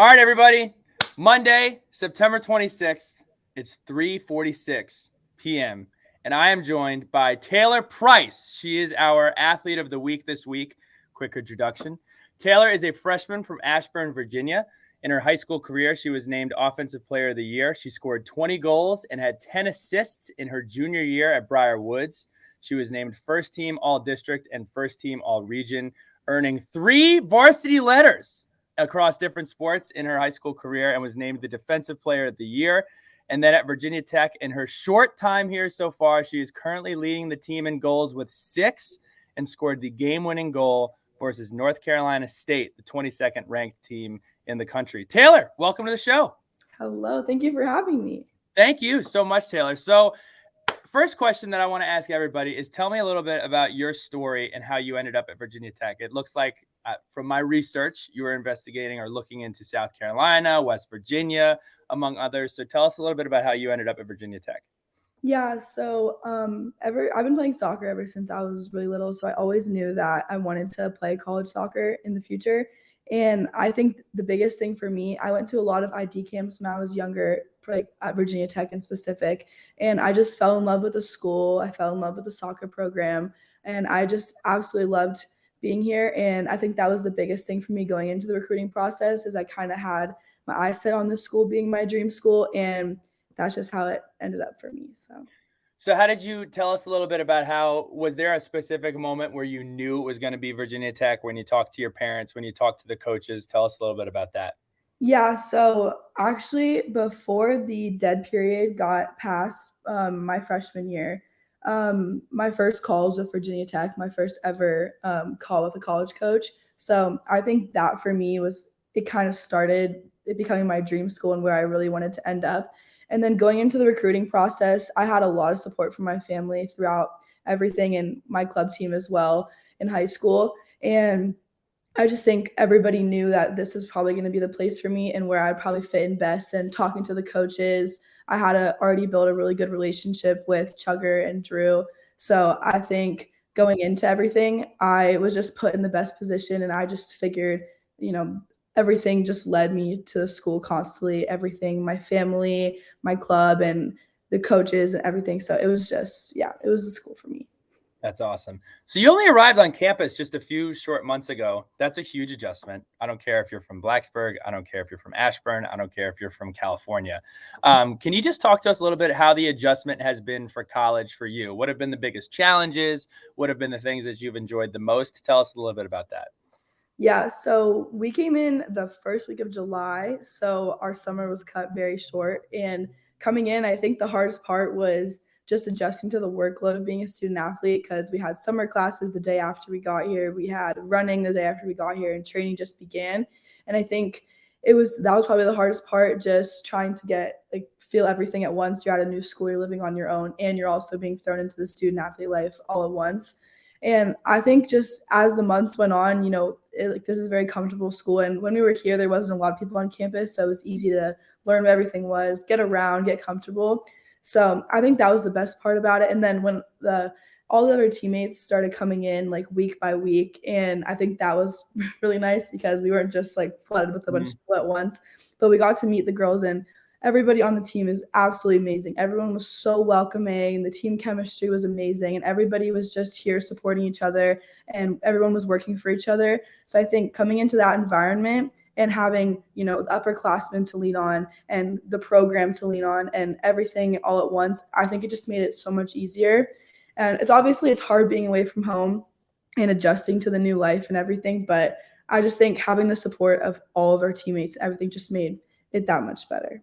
All right, everybody. Monday, September 26th. It's 3:46 p.m. And I am joined by Taylor Price. She is our athlete of the week this week. Quick introduction. Taylor is a freshman from Ashburn, Virginia. In her high school career, she was named Offensive Player of the Year. She scored 20 goals and had 10 assists in her junior year at Briar Woods. She was named First Team All-District and First Team All-Region, earning 3 varsity letters across different sports in her high school career, and was named the Defensive Player of the Year. And then at Virginia Tech, in her short time here so far, she is currently leading the team in goals with 6 and scored the game-winning goal versus North Carolina State, the 22nd ranked team in the country. Taylor, welcome to the show. Hello. Thank you for having me. Thank you so much, Taylor. So first question that I want to ask everybody is, tell me a little bit about your story and how you ended up at Virginia Tech. It looks like from my research, you were investigating or looking into South Carolina, West Virginia, among others. So tell us a little bit about how you ended up at Virginia Tech. Yeah, so I've been playing soccer ever since I was really little. So I always knew that I wanted to play college soccer in the future. And I think the biggest thing for me, I went to a lot of ID camps when I was younger, like at Virginia Tech in specific. And I just fell in love with the school. I fell in love with the soccer program. And I just absolutely loved being here. And I think that was the biggest thing for me going into the recruiting process, is I kind of had my eyes set on this school being my dream school. And that's just how it ended up for me. So how did you tell us a little bit about was there a specific moment where you knew it was going to be Virginia Tech, when you talked to your parents, when you talked to the coaches? Tell us a little bit about that. Yeah, so actually before the dead period got past my freshman year, my first call was with Virginia Tech, my first ever call with a college coach. So I think that for me it kind of started it becoming my dream school and where I really wanted to end up. And then going into the recruiting process, I had a lot of support from my family throughout everything, and my club team as well in high school. And I just think everybody knew that this was probably going to be the place for me and where I'd probably fit in best. And talking to the coaches, I had already built a really good relationship with Chugger and Drew. So I think going into everything, I was just put in the best position, and I just figured, everything just led me to the school constantly, everything, my family, my club, and the coaches and everything. So it was it was the school for me. That's awesome. So you only arrived on campus just a few short months ago. That's a huge adjustment. I don't care if you're from Blacksburg. I don't care if you're from Ashburn. I don't care if you're from California. Can you just talk to us a little bit how the adjustment has been for college for you? What have been the biggest challenges? What have been the things that you've enjoyed the most? Tell us a little bit about that. Yeah, so we came in the first week of July, so our summer was cut very short. And coming in, I think the hardest part was just adjusting to the workload of being a student athlete, because we had summer classes the day after we got here. We had running the day after we got here, and training just began. And I think that was probably the hardest part, just trying to feel everything at once. You're at a new school, you're living on your own, and you're also being thrown into the student athlete life all at once. And I think just as the months went on, this is a very comfortable school. And when we were here, there wasn't a lot of people on campus, so it was easy to learn what everything was, get around, get comfortable. So I think that was the best part about it. And then when all the other teammates started coming in week by week, and I think that was really nice, because we weren't just flooded with a bunch of people at once, but we got to meet the girls, and everybody on the team is absolutely amazing. Everyone was so welcoming. The team chemistry was amazing, and everybody was just here supporting each other, and everyone was working for each other. So I think coming into that environment and having, the upperclassmen to lean on and the program to lean on and everything all at once, I think it just made it so much easier. And it's hard being away from home and adjusting to the new life and everything. But I just think having the support of all of our teammates, everything just made it that much better.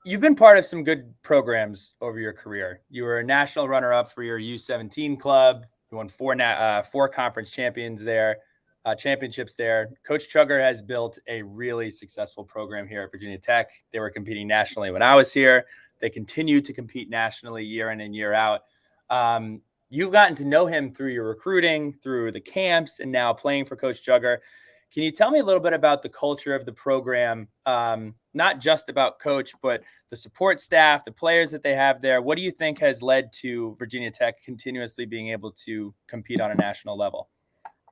You've been part of some good programs over your career. You were a national runner-up for your U17 club. You won four conference championships there. Coach Chugger has built a really successful program here at Virginia Tech. They were competing nationally when I was here. They continue to compete nationally year in and year out. You've gotten to know him through your recruiting, through the camps, and now playing for Coach Chugger. Can you tell me a little bit about the culture of the program, not just about Coach, but the support staff, the players that they have there? What do you think has led to Virginia Tech continuously being able to compete on a national level?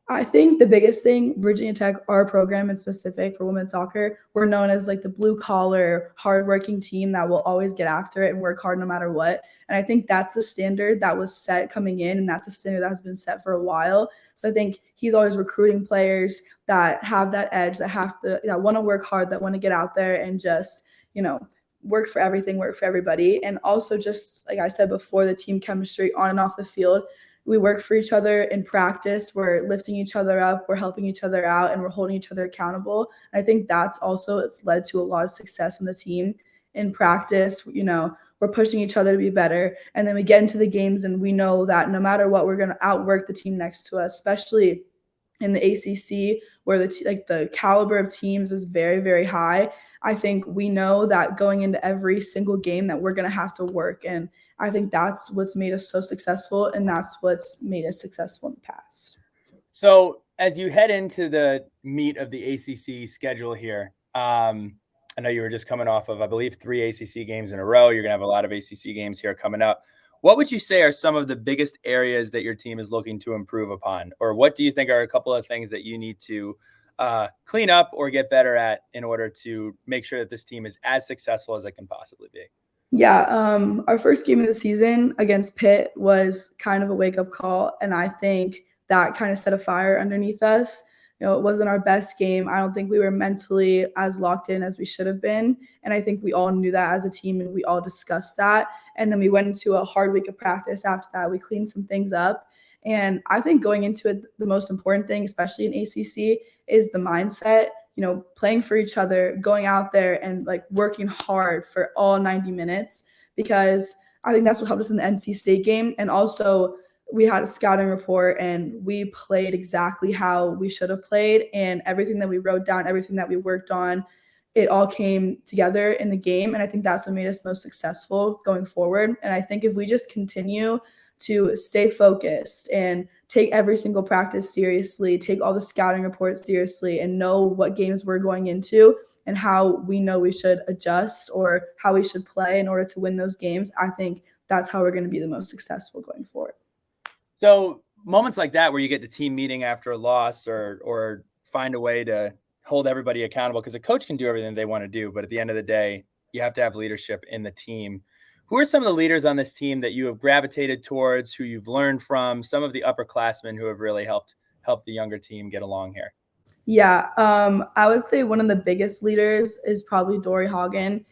I think the biggest thing, Virginia Tech, our program in specific for women's soccer, we're known as like the blue collar, hardworking team that will always get after it and work hard no matter what. And I think that's the standard that was set coming in, and that's a standard that has been set for a while. So I think he's always recruiting players that have that edge, that want to work hard, that want to get out there and just, work for everything, work for everybody. And also just like I said before, the team chemistry on and off the field. We work for each other in practice. We're lifting each other up. We're helping each other out, and we're holding each other accountable. I think it's led to a lot of success on the team in practice. We're pushing each other to be better. And then we get into the games and we know that no matter what, we're going to outwork the team next to us, especially in the ACC where the caliber of teams is very, very high. I think we know that going into every single game that we're going to have to work. And I think that's what's made us so successful, and that's what's made us successful in the past. So as you head into the meat of the ACC schedule here, I know you were just coming off of, I believe, 3 ACC games in a row. You're going to have a lot of ACC games here coming up. What would you say are some of the biggest areas that your team is looking to improve upon? Or what do you think are a couple of things that you need to clean up or get better at in order to make sure that this team is as successful as it can possibly be? Yeah, our first game of the season against Pitt was kind of a wake-up call, and I think that kind of set a fire underneath us. It wasn't our best game. I don't think we were mentally as locked in as we should have been, and I think we all knew that as a team, and we all discussed that. And then we went into a hard week of practice after that. We cleaned some things up, and I think going into it, the most important thing, especially in ACC, is the mindset. Playing for each other, going out there and like working hard for all 90 minutes, because I think that's what helped us in the NC State game. And also we had a scouting report and we played exactly how we should have played, and everything that we wrote down, everything that we worked on, it all came together in the game. And I think that's what made us most successful going forward. And I think if we just continue to stay focused and take every single practice seriously, take all the scouting reports seriously, and know what games we're going into and how we know we should adjust or how we should play in order to win those games, I think that's how we're going to be the most successful going forward. So moments like that where you get the team meeting after a loss or find a way to hold everybody accountable, because a coach can do everything they want to do, but at the end of the day, you have to have leadership in the team. Who are some of the leaders on this team that you have gravitated towards, who you've learned from, some of the upperclassmen who have really helped the younger team get along here? Yeah, I would say one of the biggest leaders is probably Dory Hagen.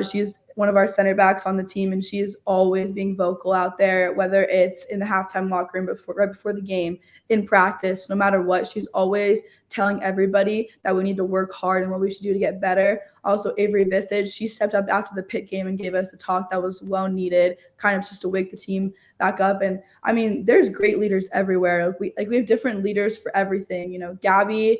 She's one of our center backs on the team, and she's always being vocal out there, whether it's in the halftime locker room right before the game, in practice, no matter what. She's always telling everybody that we need to work hard and what we should do to get better. Also, Avery Visage, she stepped up after the Pitt game and gave us a talk that was well needed, kind of just to wake the team back up. And I mean, there's great leaders everywhere. We have different leaders for everything. Gabby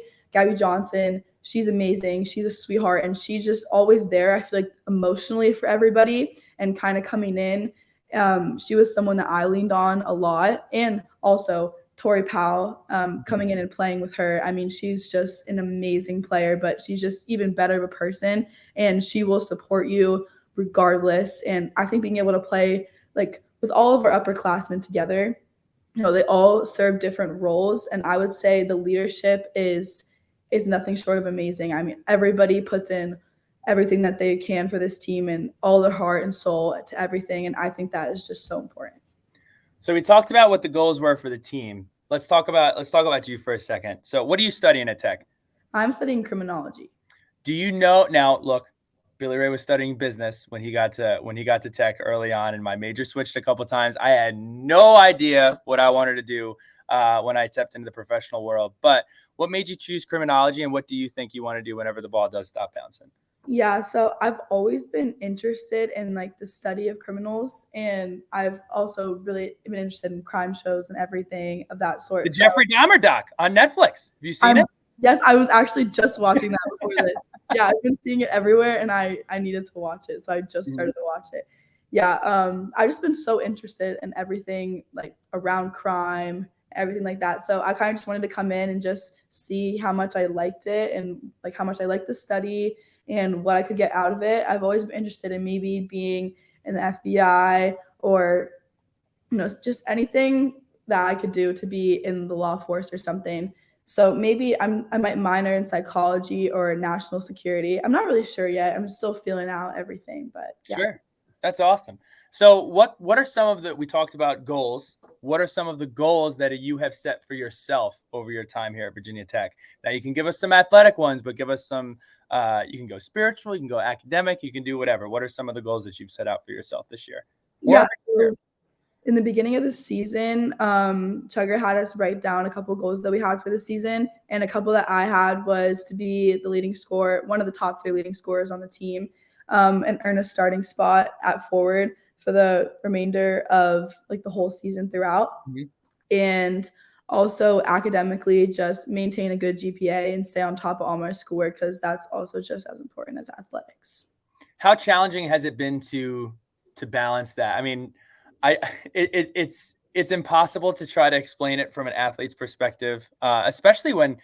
Johnson, she's amazing. She's a sweetheart, and she's just always there, I feel like, emotionally for everybody and kind of coming in. She was someone that I leaned on a lot. And also Tori Powell, coming in and playing with her. I mean, she's just an amazing player, but she's just even better of a person, and she will support you regardless. And I think being able to play like with all of our upperclassmen together, they all serve different roles. And I would say the leadership is nothing short of amazing. I mean, everybody puts in everything that they can for this team and all their heart and soul to everything. And I think that is just so important. So we talked about what the goals were for the team. Let's talk about you for a second. So what are you studying at Tech? I'm studying criminology. Do you know now? Look, Billy Ray was studying business when he got to Tech early on, and my major switched a couple times. I had no idea what I wanted to do when I stepped into the professional world. But what made you choose criminology, and what do you think you want to do whenever the ball does stop bouncing? Yeah, so I've always been interested in like the study of criminals, and I've also really been interested in crime shows and everything of that sort. The Jeffrey Dahmer doc on Netflix. Have you seen it? Yes, I was actually just watching that before this. Yeah, I've been seeing it everywhere, and I needed to watch it, so I just started to watch it. Yeah, I've just been so interested in everything like around crime, everything like that. So I kind of just wanted to come in and just see how much I liked it and like how much I liked the study and what I could get out of it. I've always been interested in maybe being in the FBI or just anything that I could do to be in the law force or something. So maybe I might minor in psychology or national security. I'm not really sure yet. I'm still feeling out everything, but yeah. Sure. That's awesome. So what are some of we talked about goals. What are some of the goals that you have set for yourself over your time here at Virginia Tech? Now you can give us some athletic ones, but give us some, you can go spiritual, you can go academic, you can do whatever. What are some of the goals that you've set out for yourself this year? Yeah. So in the beginning of the season, Chugger had us write down a couple goals that we had for the season, and a couple that I had was to be the leading scorer, one of the top 3 leading scorers on the team, and earn a starting spot at forward for the remainder of like the whole season throughout. Mm-hmm. And also academically, just maintain a good GPA and stay on top of all my schoolwork, because that's also just as important as athletics. How challenging has it been to balance that? I mean, it's impossible to try to explain it from an athlete's perspective, especially when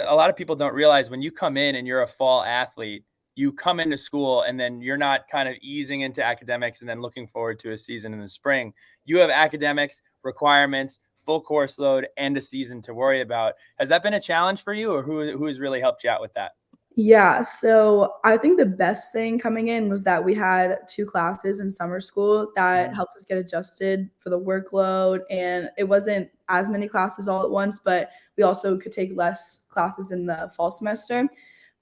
a lot of people don't realize when you come in and you're a fall athlete, you come into school and then you're not kind of easing into academics and then looking forward to a season in the spring. You have academics, requirements, full course load, and a season to worry about. Has that been a challenge for you, or who has really helped you out with that? Yeah, so I think the best thing coming in was that we had 2 classes in summer school that helped us get adjusted for the workload, and it wasn't as many classes all at once, but we also could take less classes in the fall semester.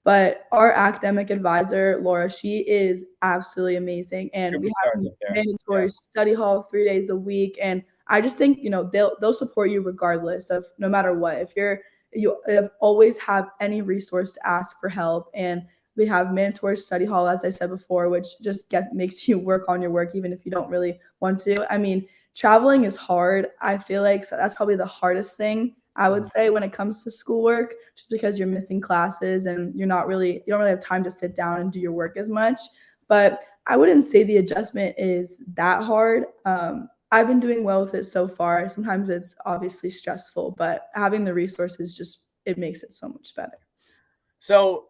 But our academic advisor, Laura, she is absolutely amazing, and we have mandatory study hall 3 days a week, and I just think, they'll support you regardless of no matter what. If you always have any resource to ask for help. And we have mandatory study hall, as I said before, which just makes you work on your work even if you don't really want to. I mean, traveling is hard. I feel like that's probably the hardest thing I would say when it comes to schoolwork, just because you're missing classes and you don't really have time to sit down and do your work as much. But I wouldn't say the adjustment is that hard. I've been doing well with it so far. Sometimes it's obviously stressful, but having the resources it makes it so much better. So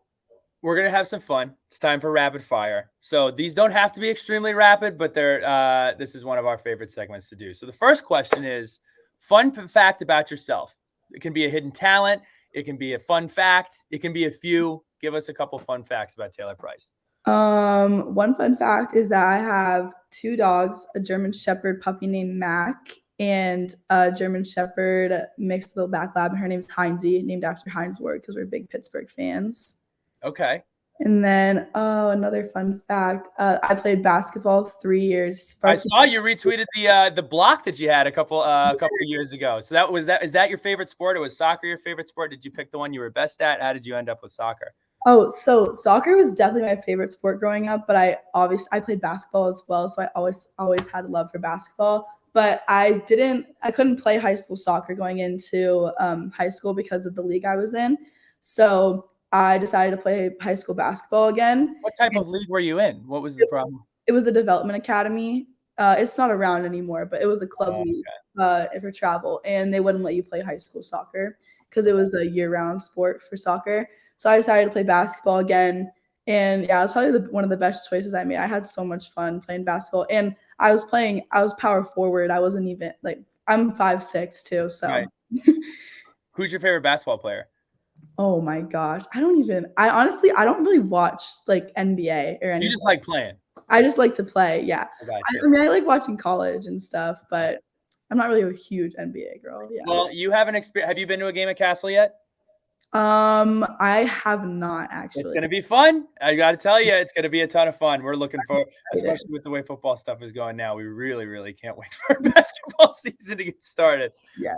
we're going to have some fun. It's time for rapid fire. So these don't have to be extremely rapid, but this is one of our favorite segments to do. So the first question is fun fact about yourself. It can be a hidden talent. It can be a fun fact. It can be a few. Give us a couple fun facts about Taylor Price. One fun fact is that I have 2 dogs, a German Shepherd puppy named Mac and a German Shepherd mixed with a black lab. And her name's Heinzie, named after Heinz Ward, because we're big Pittsburgh fans. Okay. And then, another fun fact, I played basketball 3 years. I saw you retweeted the block that you had a couple of years ago. So is that your favorite sport, or was soccer your favorite sport? Did you pick the one you were best at? How did you end up with soccer? Oh, so soccer was definitely my favorite sport growing up, but I played basketball as well, so I always had a love for basketball. But I couldn't play high school soccer going into high school because of the league I was in. So I decided to play high school basketball again. What type of league were you in? What was the problem? It was the development academy. It's not around anymore, but it was a club league for travel, and they wouldn't let you play high school soccer because it was a year-round sport for soccer. So I decided to play basketball again. And yeah, it was probably one of the best choices I made. I had so much fun playing basketball. And I was power forward. I wasn't even I'm 5'6" too. So right. Who's your favorite basketball player? Oh my gosh. I honestly don't really watch NBA or anything. You just like playing. I just like to play. Yeah. I like watching college and stuff, but I'm not really a huge NBA girl. Yeah. Well, you have an experience. Have you been to a game at Castle yet? I have not actually. It's going to be fun. I got to tell you, it's going to be a ton of fun. We're looking for, especially with the way football stuff is going now, we really, really can't wait for basketball season to get started. Yeah.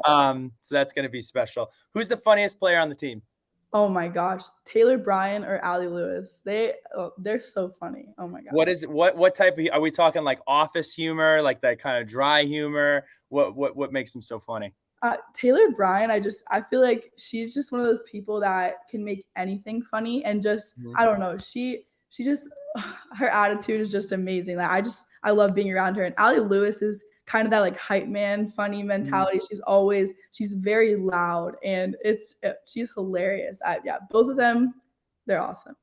So that's going to be special. Who's the funniest player on the team? Oh my gosh, Taylor Bryan or Allie Lewis. They're so funny. Oh my gosh. What type of, are we talking like office humor, like that kind of dry humor? What makes them so funny? Taylor Bryan, I feel like she's just one of those people that can make anything funny, and just I don't know, she just her attitude is just amazing. I love being around her. And Allie Lewis is kind of that hype man, funny mentality. She's very loud, and she's hilarious. Both of them, they're awesome.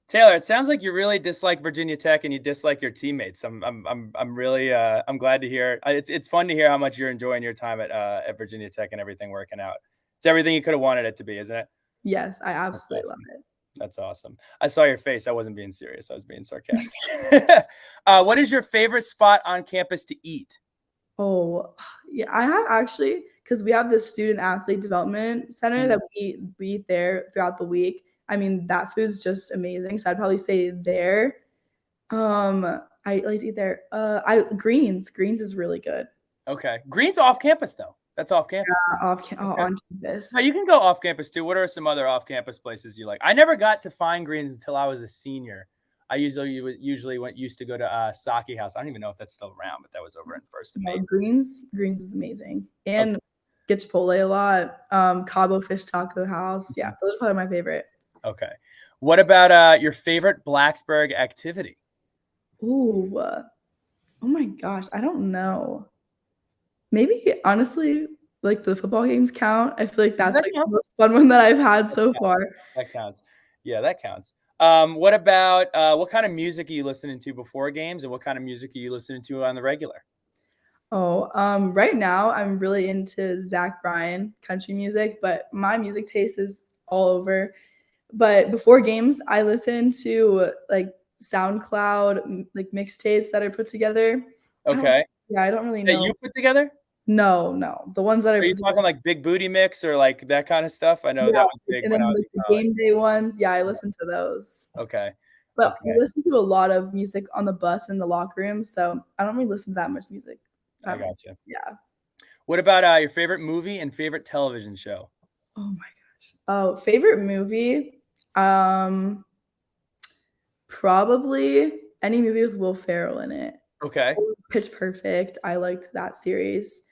Taylor, it sounds like you really dislike Virginia Tech and you dislike your teammates. I'm really I'm glad to hear. It's fun to hear how much you're enjoying your time at Virginia Tech and everything working out. It's everything you could have wanted it to be, isn't it? Yes, I absolutely love it. That's awesome. I saw your face. I wasn't being serious. I was being sarcastic. What is your favorite spot on campus to eat? Oh, yeah, I have actually, because we have this student athlete development center that we eat there throughout the week. I mean, that food's just amazing. So I'd probably say there. I like to eat there. Greens is really good. Okay. Green's off campus though. That's off campus. Yeah, on campus. No, you can go off campus too. What are some other off campus places you like? I never got to find Greens until I was a senior. I usually used to go to Saki House. I don't even know if that's still around, but that was over in First and Main. Greens is amazing. And get Chipotle a lot. Cabo Fish Taco House. Yeah, those are probably my favorite. Okay. What about your favorite Blacksburg activity? Ooh. Oh my gosh. I don't know. Maybe honestly, like the football games count. I feel like that's like the most fun one that I've had so far. That counts. Yeah, that counts. What about what kind of music are you listening to before games, and what kind of music are you listening to on the regular? Oh, right now I'm really into Zach Bryan country music, but my music taste is all over. But before games, I listen to like SoundCloud, like mixtapes that I put together. Okay. I don't really know. That you put together? No. The ones that are you talking like Big Booty Mix or like that kind of stuff? I know that was big. And then like the game day ones. Yeah, I listen to those. Okay. But we listen to a lot of music on the bus in the locker room, so I don't really listen to that much music. I gotcha. Yeah. What about your favorite movie and favorite television show? Oh my gosh. Oh, favorite movie? Probably any movie with Will Ferrell in it. Okay. Pitch Perfect. I liked that series.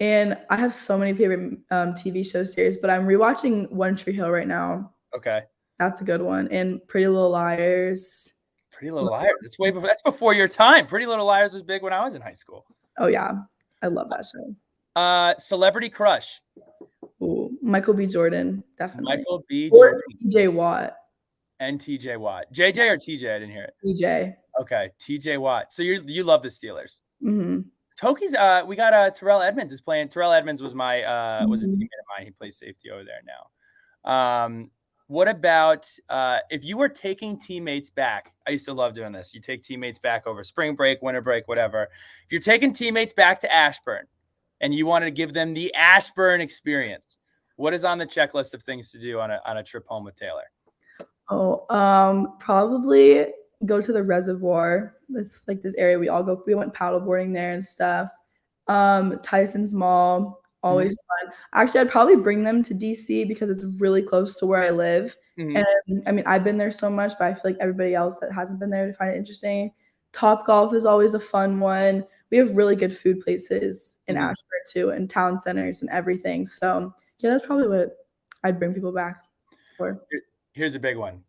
And I have so many favorite TV show series, but I'm rewatching One Tree Hill right now. Okay. That's a good one. And Pretty Little Liars. Pretty Little Liars. That's before your time. Pretty Little Liars was big when I was in high school. Oh yeah. I love that show. Celebrity crush. Ooh, Michael B. Jordan, definitely. Michael B. Jordan. TJ Watt. And TJ Watt. JJ or TJ? I didn't hear it. TJ. Okay, TJ Watt. So you love the Steelers. Mm-hmm. Hokies, we got Terrell Edmonds is playing. Terrell Edmonds was my was a teammate of mine. He plays safety over there now. What about if you were taking teammates back? I used to love doing this. You take teammates back over spring break, winter break, whatever. If you're taking teammates back to Ashburn and you wanted to give them the Ashburn experience, what is on the checklist of things to do on a trip home with Taylor? Oh, probably go to the reservoir. It's like this area we all go. We went paddleboarding there and stuff. Tyson's Mall, always fun. Actually, I'd probably bring them to DC because it's really close to where I live. And I mean, I've been there so much, but I feel like everybody else that hasn't been there to find it interesting. Top Golf is always a fun one. We have really good food places in Ashburn too, and town centers and everything. So yeah, that's probably what I'd bring people back for. Here's a big one.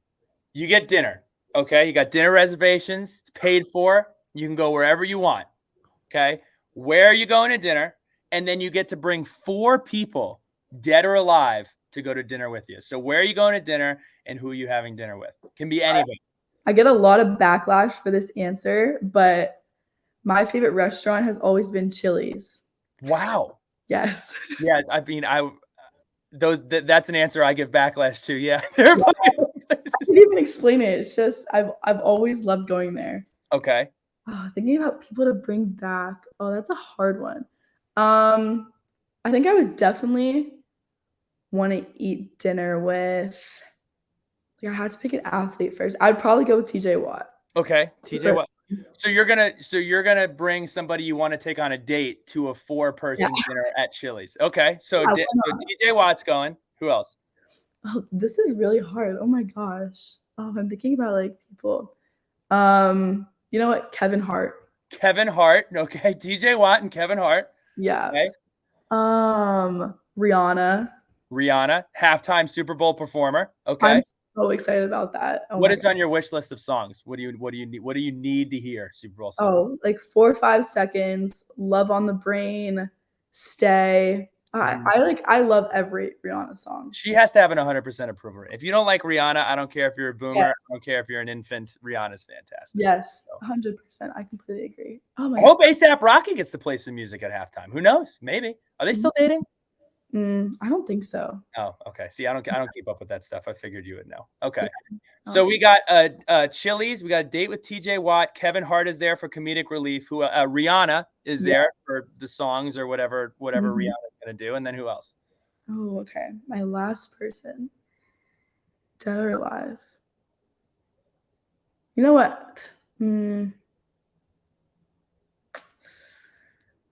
You get dinner. Okay. You got dinner reservations. It's paid for. You can go wherever you want. Okay. Where are you going to dinner? And then you get to bring 4 people, dead or alive, to go to dinner with you. So where are you going to dinner and who are you having dinner with? Can be anybody. I get a lot of backlash for this answer, but my favorite restaurant has always been Chili's. Wow. Yes. Yeah. I mean, that's an answer I give backlash to. Yeah. I can't even explain it. It's just I've always loved going there. Okay. Thinking about people to bring back. Oh, that's a hard one. I think I would definitely want to eat dinner with. Like, I had to pick an athlete first. I'd probably go with TJ Watt. Okay, TJ Watt. So you're gonna bring somebody you want to take on a date to a 4-person dinner at Chili's. Okay, so TJ Watt's going. Who else? Oh, this is really hard. Oh my gosh. Oh, I'm thinking about like people. You know what? Kevin Hart. Kevin Hart. Okay, TJ Watt and Kevin Hart. Yeah. Okay. Rihanna. Halftime Super Bowl performer. Okay. I'm so excited about that. What is on your wish list of songs? What do you need to hear Super Bowl songs? Oh, like 4 or 5 seconds. Love on the Brain. Stay. I love every Rihanna song. She has to have an 100% approval. If you don't like Rihanna, I don't care if you're a boomer. Yes. I don't care if you're an infant. Rihanna's fantastic. Yes, 100%. I completely agree. Oh my I hope ASAP Rocky gets to play some music at halftime. Who knows? Maybe. Are they still dating? I don't think so. Oh, okay. See, I don't keep up with that stuff. I figured you would know. Okay. So we got Chili's. We got a date with TJ Watt. Kevin Hart is there for comedic relief. Who Rihanna is there for the songs or whatever Rihanna's gonna do. And then who else? Oh, okay. My last person. Dead or alive? You know what?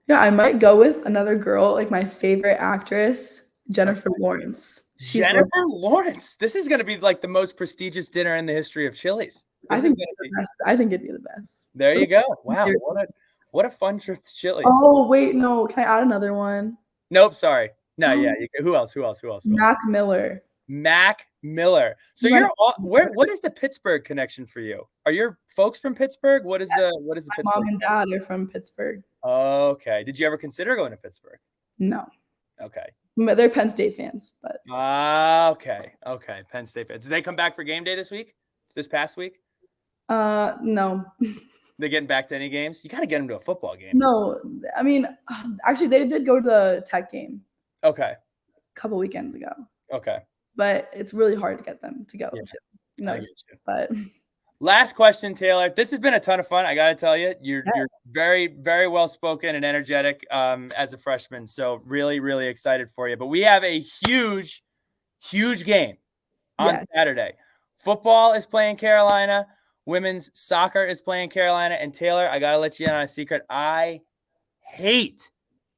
Yeah, I might go with another girl, like my favorite actress, Jennifer Lawrence. Jennifer Lawrence. This is going to be like the most prestigious dinner in the history of Chili's. I think it'd be the best. There you go. Wow, what a fun trip to Chili's. Oh wait, no. Can I add another one? Nope, sorry. No, yeah. Who else? Mac Miller. Mac Miller. So you're all, what is the Pittsburgh connection for you? Are your folks from Pittsburgh? What is the Pittsburgh? Mom and dad are from Pittsburgh. Okay. Did you ever consider going to Pittsburgh? No. Okay. They're Penn State fans, but okay. Penn State fans. Did they come back for game day this past week? No. They getting back to any games? You got to get them to a football game. No, I mean, actually, they did go to the Tech game. Okay. A couple weekends ago. Okay. But it's really hard to get them to go to. But last question, Taylor. This has been a ton of fun. I got to tell you, you're very, very well spoken and energetic as a freshman. So really, really excited for you. But we have a huge, huge game on Saturday. Football is playing Carolina. Women's soccer is playing Carolina. And Taylor, I got to let you in on a secret. I hate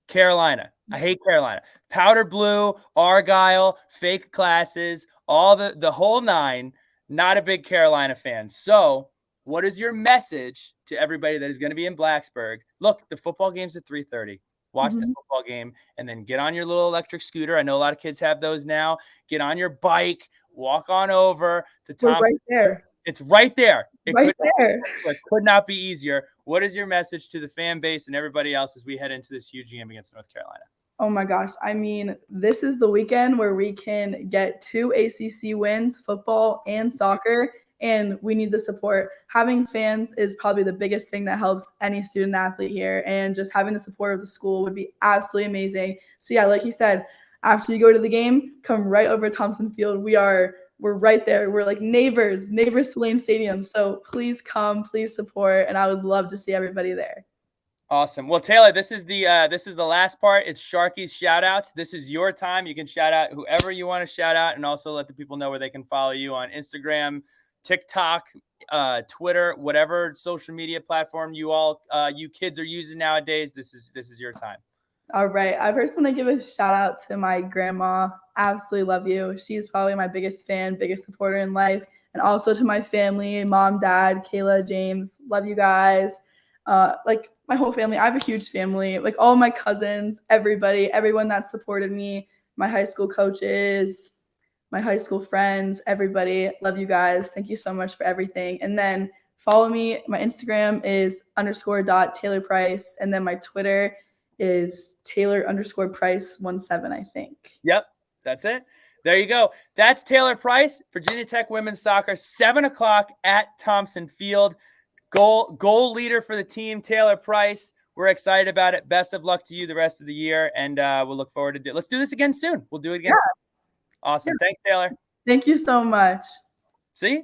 Carolina. I hate Carolina. Powder blue, Argyle, fake classes, all the whole nine. Not a big Carolina fan. So what is your message to everybody that is going to be in Blacksburg? Look, the football game's at 3:30. Watch the football game and then get on your little electric scooter. I know a lot of kids have those now. Get on your bike, walk on over to Tom. We're right there. It's right there. It could not be easier. What is your message to the fan base and everybody else as we head into this huge game against North Carolina? Oh my gosh. I mean, this is the weekend where we can get 2 ACC wins, football and soccer, and we need the support. Having fans is probably the biggest thing that helps any student athlete here, and just having the support of the school would be absolutely amazing. So yeah, like he said, after you go to the game, come right over to Thompson Field. We're right there. We're like neighbors to Lane Stadium. So please come, please support, and I would love to see everybody there. Awesome. Well, Taylor, this is the last part. It's Sharky's shout outs. This is your time. You can shout out whoever you want to shout out, and also let the people know where they can follow you on Instagram, TikTok, Twitter, whatever social media platform you kids are using nowadays. This is your time. All right. I first want to give a shout out to my grandma. Absolutely love you. She's probably my biggest fan, biggest supporter in life. And also to my family, mom, dad, Kayla, James. Love you guys. Like my whole family. I have a huge family. Like all my cousins, everyone that supported me, my high school coaches, my high school friends, everybody. Love you guys. Thank you so much for everything. And then follow me. My Instagram is _.TaylorPrice. And then my Twitter is Taylor_Price17, I think. Yep, that's it. There you go. That's Taylor Price, Virginia Tech women's soccer, 7:00 at Thompson Field. Goal leader for the team, Taylor Price. We're excited about it. Best of luck to you the rest of the year, and we'll look forward to it. Let's do this again soon. We'll do it again soon. Awesome. Thanks, Taylor. Thank you so much. See?